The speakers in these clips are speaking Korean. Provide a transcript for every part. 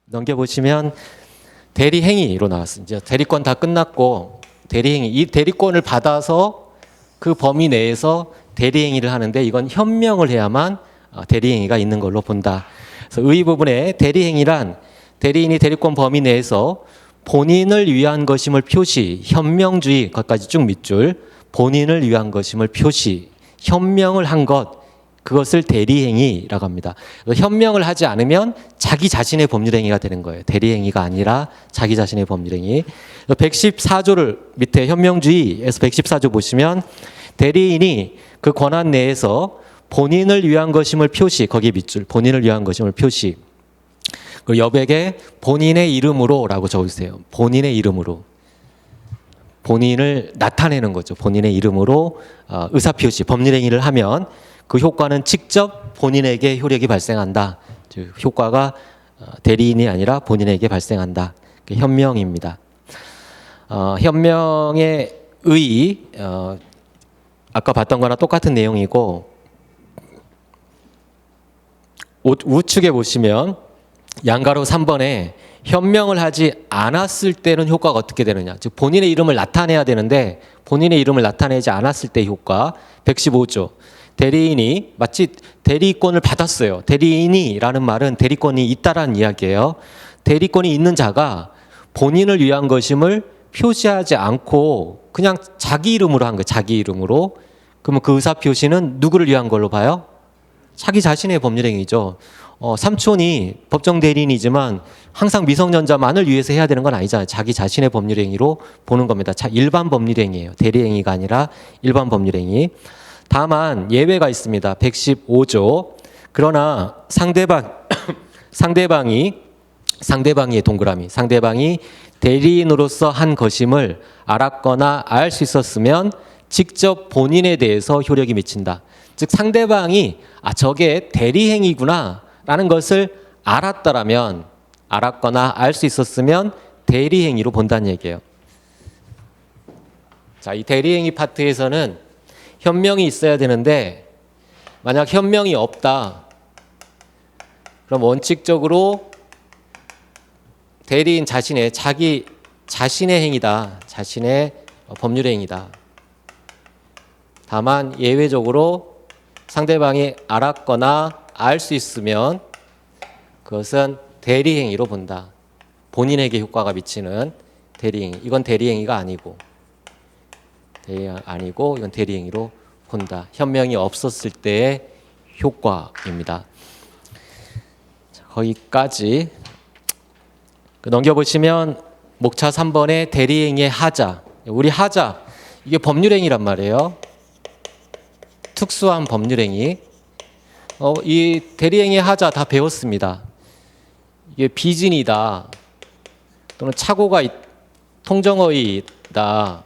넘겨보시면 대리행위로 나왔어요. 이제 대리권 다 끝났고 대리행위, 이 대리권을 받아서 그 범위 내에서 대리행위를 하는데 이건 현명을 해야만 대리행위가 있는 걸로 본다. 그래서 의 부분에 대리행위란 대리인이 대리권 범위 내에서 본인을 위한 것임을 표시, 현명주의, 거기까지 쭉 밑줄, 본인을 위한 것임을 표시, 현명을 한 것, 그것을 대리행위라고 합니다. 현명을 하지 않으면 자기 자신의 법률행위가 되는 거예요. 대리행위가 아니라 자기 자신의 법률행위. 114조를 밑에 현명주의에서 114조 보시면 대리인이 그 권한 내에서 본인을 위한 것임을 표시, 거기에 밑줄, 본인을 위한 것임을 표시. 그 여백에 본인의 이름으로라고 적으세요. 본인의 이름으로. 본인을 나타내는 거죠. 본인의 이름으로 의사표시, 법률행위를 하면 그 효과는 직접 본인에게 효력이 발생한다. 즉 효과가 대리인이 아니라 본인에게 발생한다. 그게 현명입니다. 현명의 의, 아까 봤던 거랑 똑같은 내용이고 우측에 보시면 양가로 3번에 현명을 하지 않았을 때는 효과가 어떻게 되느냐. 즉 본인의 이름을 나타내야 되는데 본인의 이름을 나타내지 않았을 때 효과 115조. 대리인이 마치 대리권을 받았어요. 대리인이라는 말은 대리권이 있다라는 이야기예요. 대리권이 있는 자가 본인을 위한 것임을 표시하지 않고 그냥 자기 이름으로 한 거예요. 자기 이름으로. 그러면 그 의사표시는 누구를 위한 걸로 봐요? 자기 자신의 법률행위죠. 삼촌이 법정 대리인이지만 항상 미성년자만을 위해서 해야 되는 건 아니잖아요. 자기 자신의 법률행위로 보는 겁니다. 일반 법률행위예요. 대리행위가 아니라 일반 법률행위. 다만 예외가 있습니다. 115조. 그러나 상대방이 동그라미. 상대방이 대리인으로서 한 것임을 알았거나 알 수 있었으면 직접 본인에 대해서 효력이 미친다. 즉 상대방이 저게 대리행위구나 라는 것을 알았다라면, 알았거나 알 수 있었으면 대리행위로 본다는 얘기예요. 자, 이 대리행위 파트에서는 현명이 있어야 되는데 만약 현명이 없다. 그럼 원칙적으로 대리인 자기 자신의 행위다. 자신의 법률행위다. 다만 예외적으로 상대방이 알았거나 알 수 있으면 그것은 대리행위로 본다. 본인에게 효과가 미치는 대리행위. 이건 대리행위가 아니고 이건 대리행위로 본다. 현명이 없었을 때의 효과입니다. 자, 거기까지 넘겨보시면 목차 3번에 대리행위의 하자. 우리 하자. 이게 법률행위란 말이에요. 특수한 법률행위. 이 대리행위의 하자 다 배웠습니다. 이게 비진이다. 또는 통정어이다.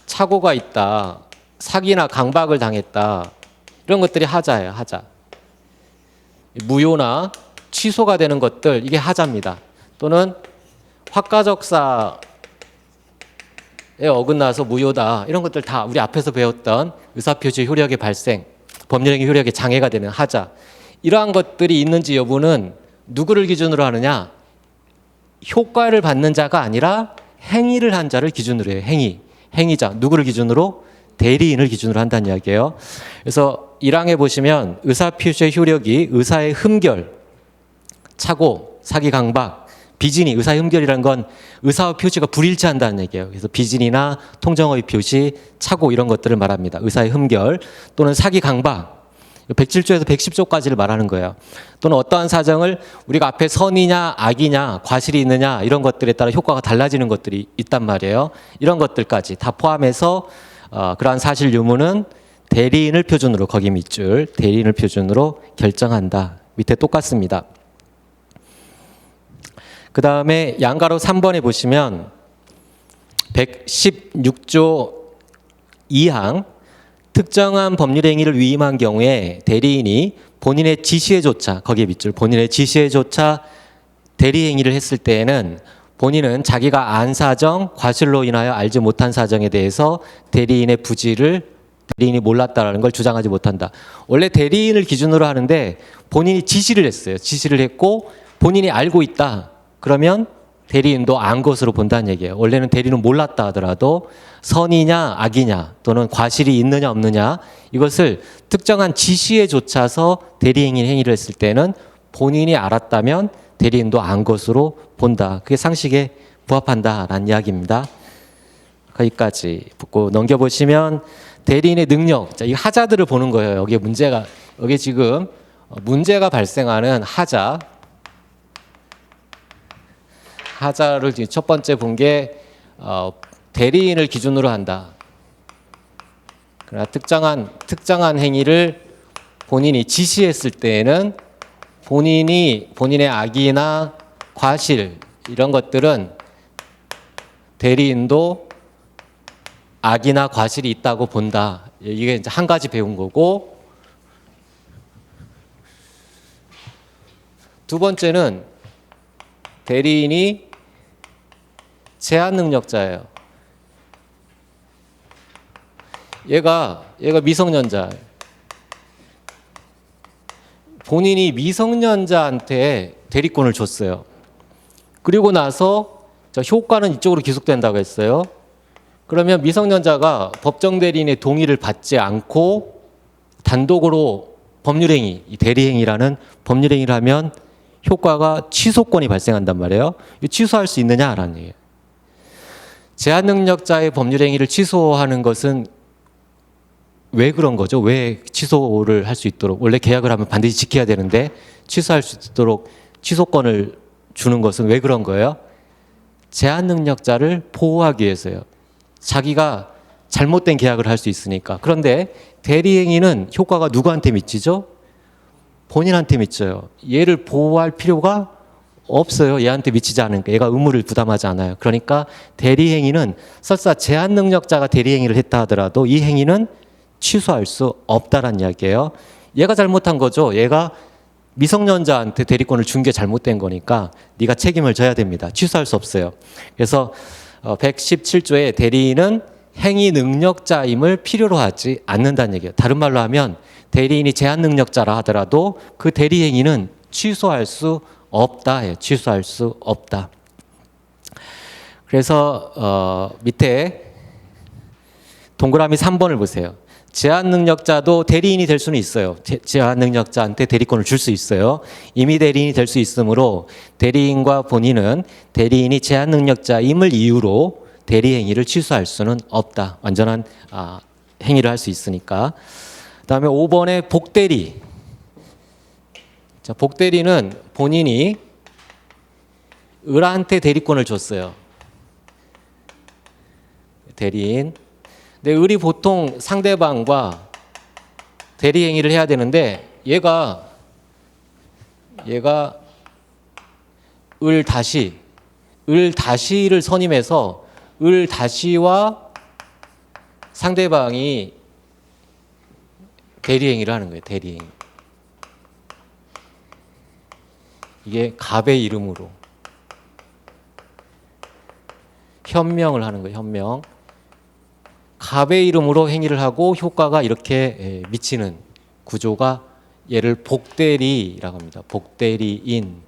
착오가 있다. 사기나 강박을 당했다. 이런 것들이 하자예요. 하자. 무효나 취소가 되는 것들 이게 하자입니다. 또는 확가적사에 어긋나서 무효다. 이런 것들 다 우리 앞에서 배웠던 의사표시 효력의 발생, 법률행위 효력의 장애가 되는 하자. 이러한 것들이 있는지 여부는 누구를 기준으로 하느냐? 효과를 받는 자가 아니라 행위를 한 자를 기준으로 해요. 행위자. 누구를 기준으로? 대리인을 기준으로 한다는 이야기예요. 그래서 1항에 보시면 의사표시의 효력이 의사의 흠결, 착오, 사기, 강박, 비진이, 의사의 흠결이라는 건 의사와 표시가 불일치한다는 얘기예요. 그래서 비진이나 통정어의 표시, 착오 이런 것들을 말합니다. 의사의 흠결 또는 사기, 강박. 107조에서 110조까지를 말하는 거예요. 또는 어떠한 사정을 우리가 앞에 선이냐 악이냐 과실이 있느냐 이런 것들에 따라 효과가 달라지는 것들이 있단 말이에요. 이런 것들까지 다 포함해서 그러한 사실 유무는 대리인을 표준으로, 거기 밑줄 대리인을 표준으로 결정한다. 밑에 똑같습니다. 그 다음에 양가로 3번에 보시면 116조 2항 특정한 법률행위를 위임한 경우에 대리인이 본인의 지시에조차, 거기에 밑줄 본인의 지시에조차 대리행위를 했을 때에는 본인은 자기가 안 사정, 과실로 인하여 알지 못한 사정에 대해서 대리인의 부지를 대리인이 몰랐다라는 걸 주장하지 못한다. 원래 대리인을 기준으로 하는데 본인이 지시를 했어요. 지시를 했고 본인이 알고 있다. 그러면 대리인도 안 것으로 본다는 얘기예요. 원래는 대리인은 몰랐다 하더라도 선이냐 악이냐 또는 과실이 있느냐 없느냐 이것을 특정한 지시에 좇아서 대리행위 행위를 했을 때는 본인이 알았다면 대리인도 안 것으로 본다. 그게 상식에 부합한다라는 이야기입니다. 거기까지 붙고 넘겨보시면 대리인의 능력, 자, 이 하자들을 보는 거예요. 여기 지금 문제가 발생하는 하자를 지금 첫 번째 본 게 대리인을 기준으로 한다. 그러나 특정한 행위를 본인이 지시했을 때에는 본인의 악의나 과실 이런 것들은 대리인도 악이나 과실이 있다고 본다. 이게 이제 한 가지 배운 거고, 두 번째는 대리인이 제한 능력자예요. 얘가 미성년자. 본인이 미성년자한테 대리권을 줬어요. 그리고 나서 효과는 이쪽으로 기속된다고 했어요. 그러면 미성년자가 법정 대리인의 동의를 받지 않고 단독으로 법률행위, 이 대리행위라는 법률행위를 하면 효과가 취소권이 발생한단 말이에요. 취소할 수 있느냐라는 얘기예요. 제한 능력자의 법률행위를 취소하는 것은 왜 그런 거죠? 왜 취소를 할 수 있도록, 원래 계약을 하면 반드시 지켜야 되는데 취소할 수 있도록 취소권을 주는 것은 왜 그런 거예요? 제한 능력자를 보호하기 위해서요. 자기가 잘못된 계약을 할 수 있으니까. 그런데 대리행위는 효과가 누구한테 미치죠? 본인한테 미쳐요. 얘를 보호할 필요가 없어요. 얘한테 미치지 않으니까. 얘가 의무를 부담하지 않아요. 그러니까 대리행위는 설사 제한 능력자가 대리행위를 했다 하더라도 이 행위는 취소할 수 없다란 이야기예요. 얘가 잘못한 거죠. 얘가 미성년자한테 대리권을 준 게 잘못된 거니까 네가 책임을 져야 됩니다. 취소할 수 없어요. 그래서 117조에 대리인은 행위 능력자임을 필요로 하지 않는다는 얘기예요. 다른 말로 하면 대리인이 제한 능력자라 하더라도 그 대리 행위는 취소할 수 없다. 취소할 수 없다. 그래서 밑에 동그라미 3번을 보세요. 제한 능력자도 대리인이 될 수는 있어요. 제한 능력자한테 대리권을 줄 수 있어요. 임의 대리인이 될 수 있으므로 대리인과 본인은 대리인이 제한 능력자임을 이유로 대리 행위를 취소할 수는 없다. 완전한 행위를 할 수 있으니까. 그다음에 5번에 복대리. 자, 복대리는 본인이 을한테 대리권을 줬어요. 대리인. 근데 을이 보통 상대방과 대리 행위를 해야 되는데 얘가 을 다시를 선임해서 을 다시와 상대방이 대리 행위를 하는 거예요. 대리 행위. 이게 갑의 이름으로 현명을 하는 거예요. 현명. 갑의 이름으로 행위를 하고 효과가 이렇게 미치는 구조가 얘를 복대리라고 합니다. 복대리인.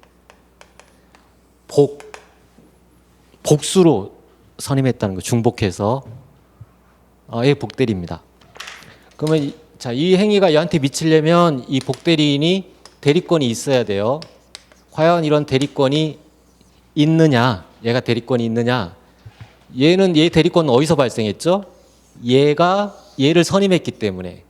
복수로 선임했다는 거. 중복해서 얘 복대리입니다. 그러면 이 행위가 얘한테 미치려면 이 복대리인이 대리권이 있어야 돼요. 과연 이런 대리권이 있느냐? 얘가 대리권이 있느냐? 얘 대리권은 어디서 발생했죠? 얘가 얘를 선임했기 때문에.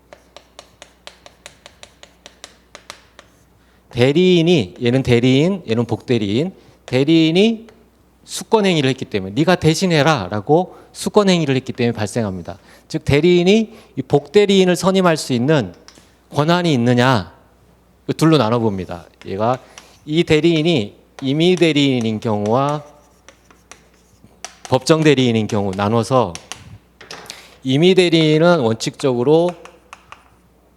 얘는 대리인, 얘는 복대리인. 대리인이 수권행위를 했기 때문에 네가 대신해라 라고 수권행위를 했기 때문에 발생합니다. 즉 대리인이 이 복대리인을 선임할 수 있는 권한이 있느냐 둘로 나눠봅니다. 얘가 이 대리인이 임의 대리인인 경우와 법정 대리인인 경우 나눠서 임의 대리인은 원칙적으로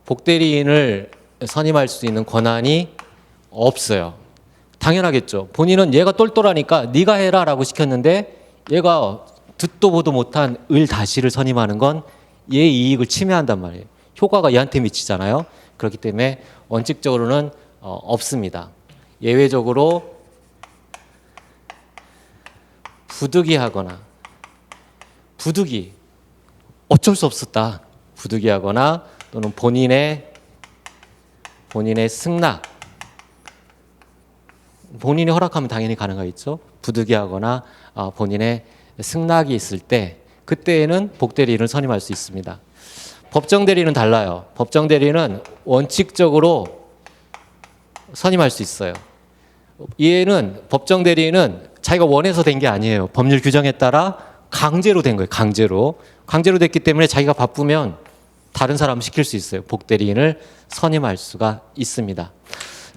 복대리인을 선임할 수 있는 권한이 없어요. 당연하겠죠. 본인은 얘가 똘똘하니까 네가 해라 라고 시켰는데 얘가 듣도 보도 못한 을 다시를 선임하는 건 얘의 이익을 침해한단 말이에요. 효과가 얘한테 미치잖아요. 그렇기 때문에 원칙적으로는 없습니다. 예외적으로 부득이하거나 부득이 어쩔 수 없었다. 부득이하거나 또는 본인의 승낙. 본인이 허락하면 당연히 가능하겠죠. 부득이하거나 본인의 승낙이 있을 때 그때에는 복대리인을 선임할 수 있습니다. 법정대리인은 달라요. 법정대리인은 원칙적으로 선임할 수 있어요. 얘는 법정대리인은 자기가 원해서 된 게 아니에요. 법률 규정에 따라 강제로 된 거예요. 강제로 됐기 때문에 자기가 바쁘면 다른 사람 시킬 수 있어요. 복대리인을 선임할 수가 있습니다.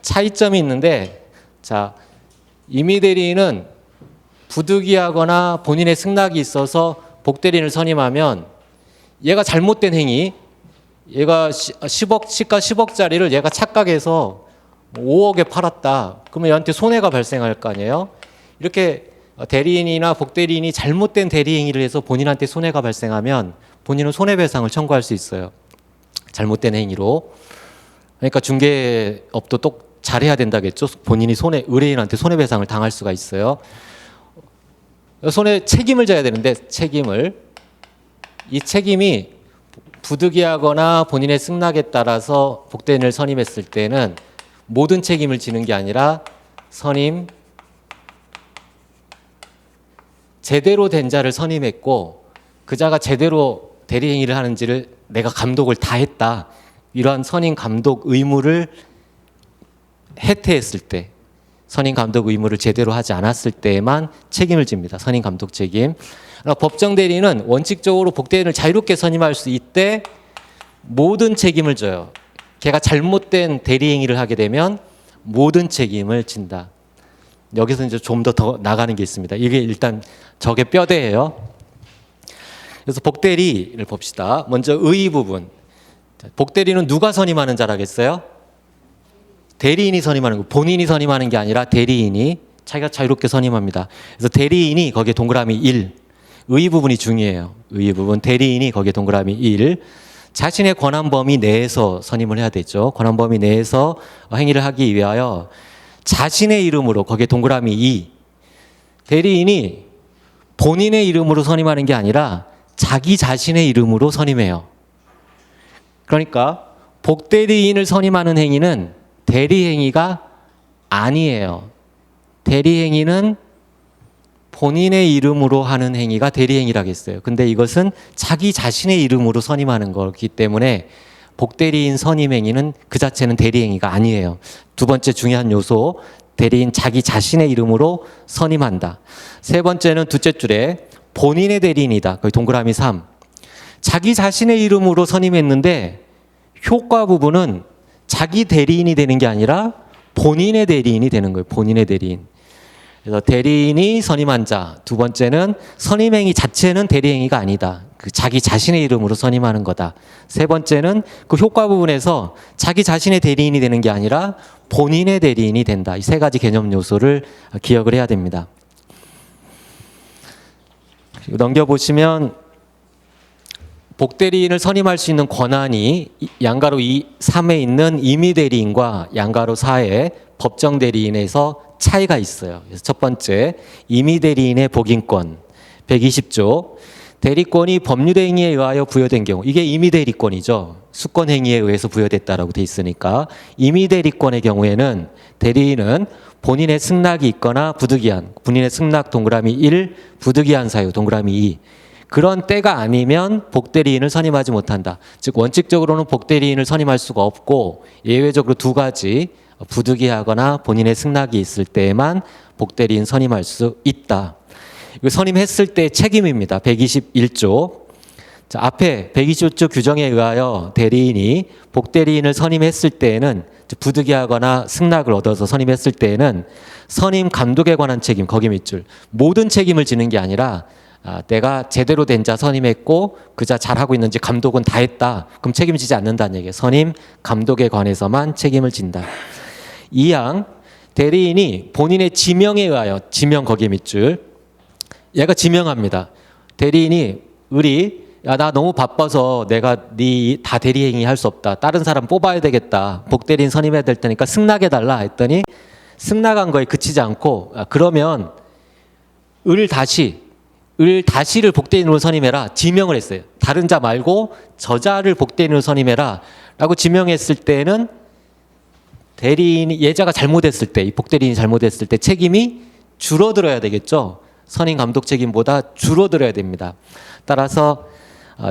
차이점이 있는데, 자, 임의대리인은 부득이하거나 본인의 승낙이 있어서 복대리인을 선임하면 얘가 잘못된 행위, 얘가 10억, 시가 10억짜리를 얘가 착각해서 5억에 팔았다. 그러면 얘한테 손해가 발생할 거 아니에요? 이렇게 대리인이나 복대리인이 잘못된 대리 행위를 해서 본인한테 손해가 발생하면 본인은 손해배상을 청구할 수 있어요. 잘못된 행위로. 그러니까 중개업도 또 잘해야 된다겠죠. 본인이 의뢰인한테 손해배상을 당할 수가 있어요. 책임을 져야 되는데 이 책임이 부득이하거나 본인의 승낙에 따라서 복대리인을 선임했을 때는 모든 책임을 지는 게 아니라 선임 제대로 된 자를 선임했고 그 자가 제대로 대리행위를 하는지를 내가 감독을 다 했다. 이러한 선임 감독 의무를 해태했을 때, 선임 감독 의무를 제대로 하지 않았을 때에만 책임을 집니다. 선임 감독 책임. 법정 대리인은 원칙적으로 복대리인을 자유롭게 선임할 수 있대 모든 책임을 져요. 걔가 잘못된 대리행위를 하게 되면 모든 책임을 진다. 여기서 이제 좀 더 나가는 게 있습니다. 이게 일단 저게 뼈대예요. 그래서 복대리를 봅시다. 먼저 의 부분. 복대리는 누가 선임하는 자라겠어요? 대리인이 선임하는 거. 본인이 선임하는 게 아니라 대리인이 자기가 자유롭게 선임합니다. 그래서 대리인이 거기에 동그라미 1. 의 부분이 중요해요. 의 부분. 대리인이 거기에 동그라미 1. 자신의 권한 범위 내에서 선임을 해야 되죠. 권한 범위 내에서 행위를 하기 위하여 자신의 이름으로 거기에 동그라미 2. 대리인이 본인의 이름으로 선임하는 게 아니라 자기 자신의 이름으로 선임해요. 그러니까 복대리인을 선임하는 행위는 대리행위가 아니에요. 대리행위는 본인의 이름으로 하는 행위가 대리행위라겠어요. 근데 이것은 자기 자신의 이름으로 선임하는 거기 때문에 복대리인 선임 행위는 그 자체는 대리행위가 아니에요. 두 번째 중요한 요소, 대리인 자기 자신의 이름으로 선임한다. 세 번째는 둘째 줄에 본인의 대리인이다. 거기 동그라미 3. 자기 자신의 이름으로 선임했는데 효과 부분은 자기 대리인이 되는 게 아니라 본인의 대리인이 되는 거예요. 본인의 대리인. 그래서 대리인이 선임한 자. 두 번째는 선임행위 자체는 대리행위가 아니다. 그 자기 자신의 이름으로 선임하는 거다. 세 번째는 그 효과 부분에서 자기 자신의 대리인이 되는 게 아니라 본인의 대리인이 된다. 이 세 가지 개념 요소를 기억을 해야 됩니다. 넘겨보시면 복대리인을 선임할 수 있는 권한이 양가로 3에 있는 임의대리인과 양가로 4의 법정대리인에서 차이가 있어요. 그래서 첫 번째, 임의대리인의 복인권 120조. 대리권이 법률행위에 의하여 부여된 경우, 이게 임의대리권이죠. 수권행위에 의해서 부여됐다라고 돼 있으니까 임의대리권의 경우에는 대리인은 본인의 승낙이 있거나 부득이한, 본인의 승낙 동그라미 1, 부득이한 사유 동그라미 2. 그런 때가 아니면 복대리인을 선임하지 못한다. 즉 원칙적으로는 복대리인을 선임할 수가 없고 예외적으로 두 가지, 부득이하거나 본인의 승낙이 있을 때에만 복대리인 선임할 수 있다. 이거 선임했을 때 책임입니다. 121조. 자, 앞에 121조 규정에 의하여 대리인이 복대리인을 선임했을 때에는, 부득이하거나 승낙을 얻어서 선임했을 때에는 선임 감독에 관한 책임, 거기 밑줄, 모든 책임을 지는 게 아니라 내가 제대로 된 자 선임했고 그 자 잘하고 있는지 감독은 다 했다. 그럼 책임지지 않는다는 얘기예요. 선임 감독에 관해서만 책임을 진다. 2항, 대리인이 본인의 지명에 의하여, 지명 거기 밑줄, 얘가 지명합니다. 대리인이 야, 나 너무 바빠서 내가 네 다 대리행위 할 수 없다. 다른 사람 뽑아야 되겠다. 복대리인 선임해야 될 테니까 승낙해달라 했더니 승낙한 거에 그치지 않고 그러면 을 다시를 복대인으로 선임해라 지명을 했어요. 다른 자 말고 저자를 복대인으로 선임해라 라고 지명했을 때는 대리인이 예자가 잘못했을 때, 이 복대리인이 잘못했을 때 책임이 줄어들어야 되겠죠. 선임 감독 책임보다 줄어들어야 됩니다. 따라서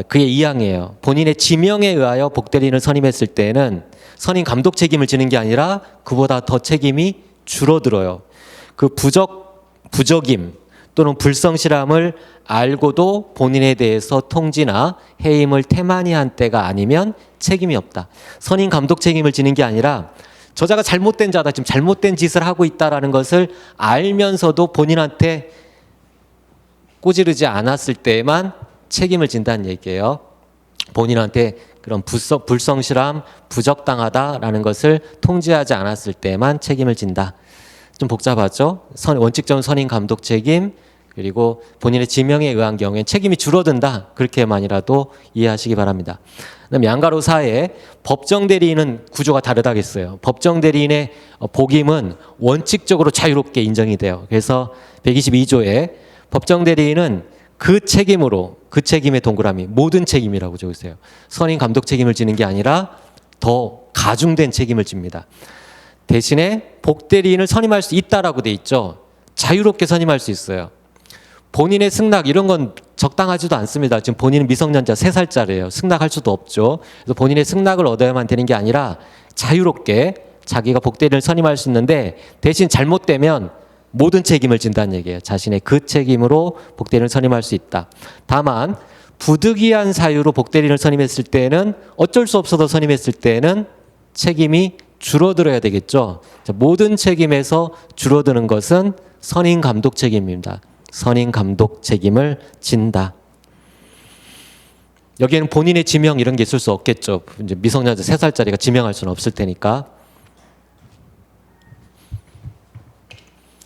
그의 이항이에요. 본인의 지명에 의하여 복대리인을 선임했을 때는 선임 감독 책임을 지는 게 아니라 그보다 더 책임이 줄어들어요. 그 부적임 또는 불성실함을 알고도 본인에 대해서 통지나 해임을 태만히 한 때가 아니면 책임이 없다. 선임 감독 책임을 지는 게 아니라 저자가 잘못된 자다, 지금 잘못된 짓을 하고 있다라는 것을 알면서도 본인한테 꼬지르지 않았을 때만 책임을 진다는 얘기예요. 본인한테 그런 불성실함, 부적당하다라는 것을 통지하지 않았을 때만 책임을 진다. 좀 복잡하죠? 원칙적인 선임 감독 책임, 그리고 본인의 지명에 의한 경우에 책임이 줄어든다. 그렇게만이라도 이해하시기 바랍니다. 그다음에 양가로 4에 법정 대리인은 구조가 다르다겠어요. 법정 대리인의 복임은 원칙적으로 자유롭게 인정이 돼요. 그래서 122조에 법정 대리인은 그 책임의 동그라미 모든 책임이라고 적어 있어요. 선임 감독 책임을 지는 게 아니라 더 가중된 책임을 집니다. 대신에 복대리인을 선임할 수 있다라고 돼 있죠. 자유롭게 선임할 수 있어요. 본인의 승낙 이런 건 적당하지도 않습니다. 지금 본인은 미성년자 3살짜리예요. 승낙할 수도 없죠. 그래서 본인의 승낙을 얻어야만 되는 게 아니라 자유롭게 자기가 복대리인을 선임할 수 있는데 대신 잘못되면 모든 책임을 진다는 얘기예요. 자신의 그 책임으로 복대리인을 선임할 수 있다. 다만 부득이한 사유로 복대리인을 선임했을 때는 어쩔 수 없어서 선임했을 때는 책임이 줄어들어야 되겠죠. 모든 책임에서 줄어드는 것은 선임 감독 책임입니다. 선임 감독 책임을 진다. 여기에는 본인의 지명 이런 게 있을 수 없겠죠. 이제 미성년자 3살짜리가 지명할 수는 없을 테니까.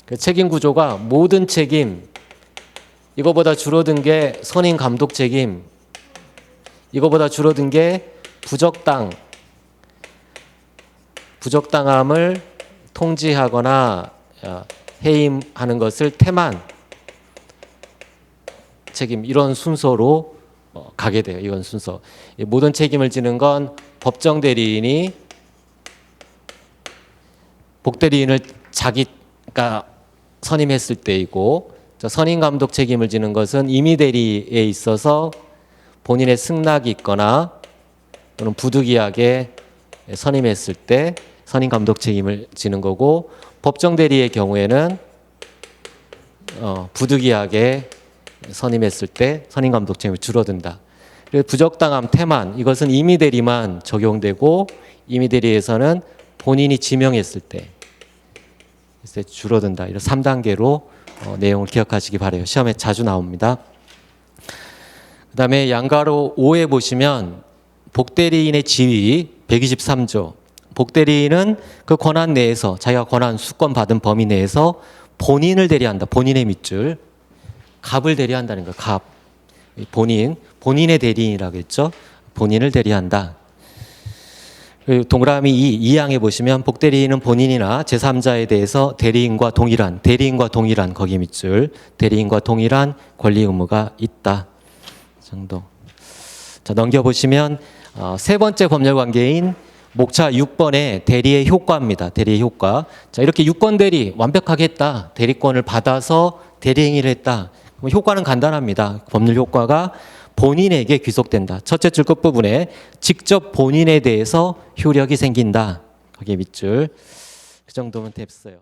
그 책임 구조가 모든 책임, 이거보다 줄어든 게 선임 감독 책임, 이거보다 줄어든 게 부적당함을 통지하거나 해임하는 것을 태만 책임, 이런 순서로 가게 돼요. 이건 순서. 모든 책임을 지는 건 법정 대리인이 복대리인을 자기가 선임했을 때이고, 선임 감독 책임을 지는 것은 임의 대리에 있어서 본인의 승낙이 있거나 또는 부득이하게 선임했을 때 선임 감독 책임을 지는 거고, 법정 대리의 경우에는 부득이하게 선임했을 때 선임 감독 책임이 줄어든다. 그래서 부적당함, 태만 이것은 임의 대리만 적용되고, 임의 대리에서는 본인이 지명했을 때 줄어든다. 이런 3단계로 내용을 기억하시기 바라요. 시험에 자주 나옵니다. 그 다음에 양가로 5에 보시면 복대리인의 지위 123조. 복대리인은 그 권한 내에서, 자기가 권한 수권 받은 범위 내에서 본인을 대리한다. 본인의 밑줄. 갑을 대리한다는 거예요. 갑. 본인의 대리인이라고 했죠. 본인을 대리한다. 동그라미 2항에 보시면 복대리인은 본인이나 제3자에 대해서 대리인과 동일한 거기 밑줄, 대리인과 동일한 권리 의무가 있다 정도. 자, 넘겨보시면 세 번째 법률 관계인 목차 6번의 대리의 효과입니다. 대리의 효과. 자, 이렇게 유권 대리 완벽하게 했다. 대리권을 받아서 대리 행위를 했다. 그럼 효과는 간단합니다. 법률 효과가 본인에게 귀속된다. 첫째 줄 끝부분에 직접 본인에 대해서 효력이 생긴다. 거기에 밑줄. 그 정도면 됐어요.